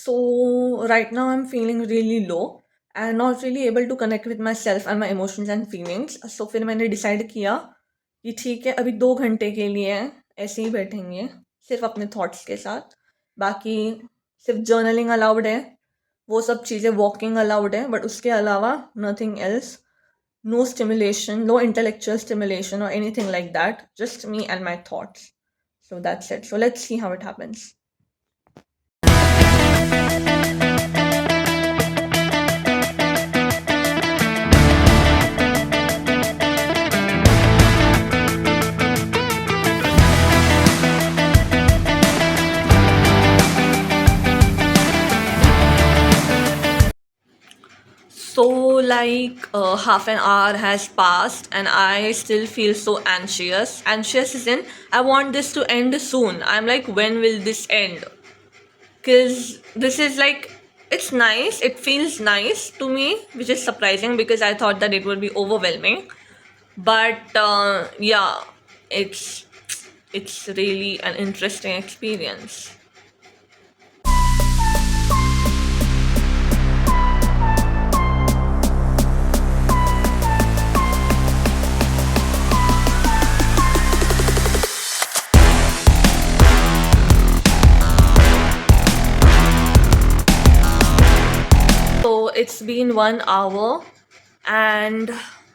So right now I'm feeling really low and not really able to connect with myself and my emotions and feelings. So फिर मैंने decide किया कि ठीक है अभी 2 घंटे के लिए ऐसे ही बैठेंगे सिर्फ अपने थॉट्स के साथ। बाकी सिर्फ जर्नलिंग अलाउड है, वो सब चीज़ें, वॉकिंग अलाउड है, बट उसके अलावा nothing else, no stimulation, no intellectual stimulation और anything like that, just me and my thoughts. So that's it. So let's see how it happens. So, like, half an hour has passed, and I still feel so anxious. Anxious is in, I want this to end soon. I'm like, when will this end? Because this is like, it's nice, it feels nice to me, which is surprising because I thought that it would be overwhelming. But yeah, it's really an interesting experience. So it's been 1 hour and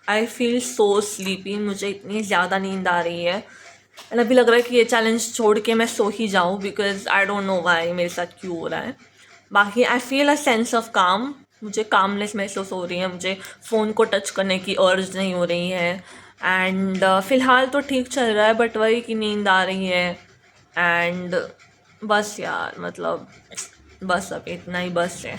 I feel so sleepy. मुझे इतनी ज़्यादा नींद आ रही है and अभी लग रहा है कि ये चैलेंज छोड़ के मैं सो ही जाऊँ because I don't know Y मेरे साथ क्यों हो रहा है. बाकी I feel a sense of काम, मुझे कामनेस महसूस हो रही है, मुझे फ़ोन को टच करने की अर्ज नहीं हो रही है एंड फ़िलहाल तो ठीक चल रहा है बट वही कि नींद आ रही है एंड बस यार, मतलब बस अब इतना ही बस है.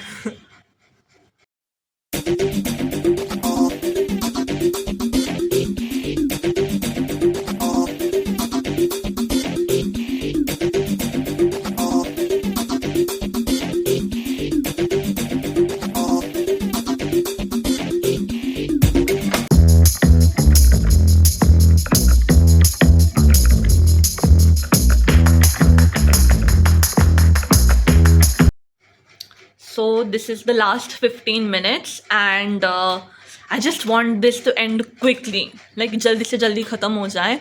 So this is the last 15 minutes and I just want this to end quickly, like जल्दी से जल्दी ख़त्म हो जाए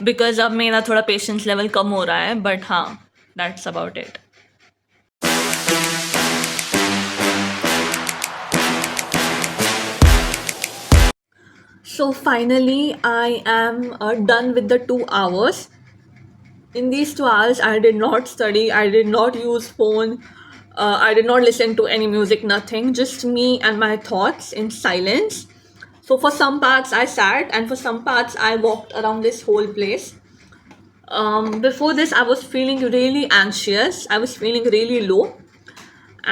because अब मेरा थोड़ा पेशेंस लेवल कम हो रहा है, बट हाँ, that's about it. So finally I am done with the 2 hours. In these 2 hours I did not study, I did not use phone, I did not listen to any music, nothing, just me and my thoughts in silence. So for some parts I sat and for some parts I walked around this whole place. Before this I was feeling really anxious, I was feeling really low,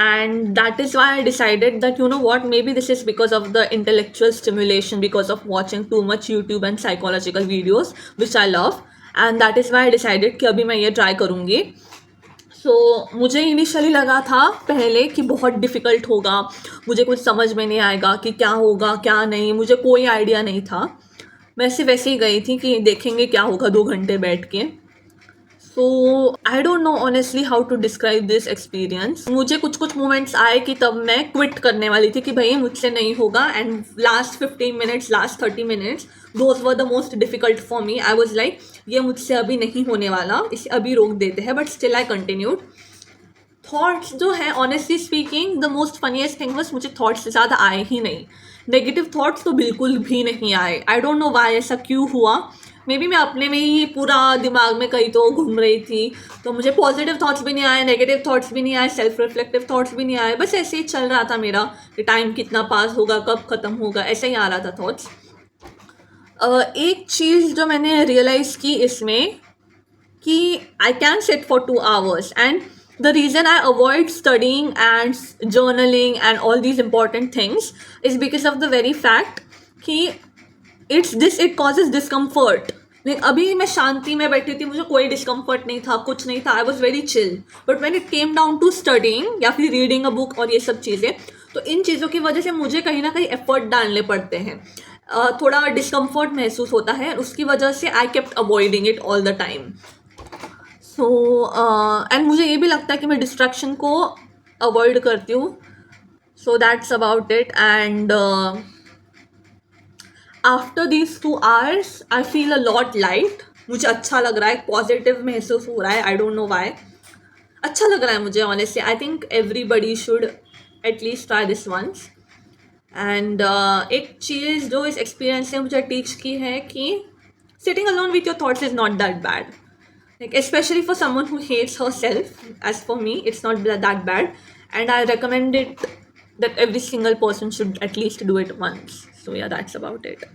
and that is why I decided that, you know what, maybe this is because of the intellectual stimulation, because of watching too much YouTube and psychological videos, which I love, and that is why I decided कि अभी मैं ये try करूँगी. सो मुझे initially लगा था पहले कि बहुत डिफ़िकल्ट होगा, मुझे कुछ समझ में नहीं आएगा कि क्या होगा क्या नहीं, मुझे कोई आइडिया नहीं था. मैं सिर्फ वैसे ही गई थी कि देखेंगे क्या होगा 2 घंटे बैठ के. So I don't know honestly how to describe this experience. मुझे कुछ कुछ मोमेंट्स आए कि तब मैं क्विट करने वाली थी कि भाई मुझसे नहीं होगा, and last 15 minutes, last 30 minutes, those were the most difficult for me. I was like ये मुझसे अभी नहीं होने वाला, इसे अभी रोक देते हैं, but still I continued. Thoughts जो है, honestly speaking, the most funniest thing was मुझे थॉट्स से ज़्यादा आए ही नहीं. नेगेटिव थॉट्स तो बिल्कुल भी नहीं आए. आई डोंट नो वाई, ऐसा क्यों हुआ. मे बी मैं अपने में ही पूरा दिमाग में कहीं तो घूम रही थी, तो मुझे पॉजिटिव थॉट्स भी नहीं आए, नेगेटिव थॉट्स भी नहीं आए, सेल्फ रिफ्लेक्टिव थॉट्स भी नहीं आए. बस ऐसे ही चल रहा था मेरा कि टाइम कितना पास होगा, कब ख़त्म होगा, ऐसे ही आ रहा था थॉट्स. एक चीज़ जो मैंने रियलाइज़ की इसमें कि I can sit for 2 hours, and the reason I avoid studying and journaling and all these important things is because of the very fact कि it causes discomfort. like अभी मैं शांति में बैठी थी, मुझे कोई डिस्कम्फर्ट नहीं था, कुछ नहीं था, I was very chill. But when it came down to studying या फिर रीडिंग अ बुक और ये सब चीज़ें, तो इन चीज़ों की वजह से मुझे कहीं ना कहीं एफर्ट डालने पड़ते हैं, थोड़ा डिस्कम्फर्ट महसूस होता है, उसकी वजह से I kept avoiding it all the time. So and मुझे ये भी लगता है कि मैं डिस्ट्रैक्शन को अवॉइड करती हूँ. So that's about it. And after these 2 hours I feel a lot light. मुझे अच्छा लग रहा है, पॉजिटिव महसूस हो रहा है. I don't know why. अच्छा लग रहा है मुझे honestly. I think everybody should at least try this once. And एक चीज़ जो इस एक्सपीरियंस ने मुझे टीच की है कि sitting alone with your thoughts is not that bad. Like, especially for someone who hates herself, as for me, it's not that bad. And I recommend it that every single person should at least do it once. So, yeah, that's about it.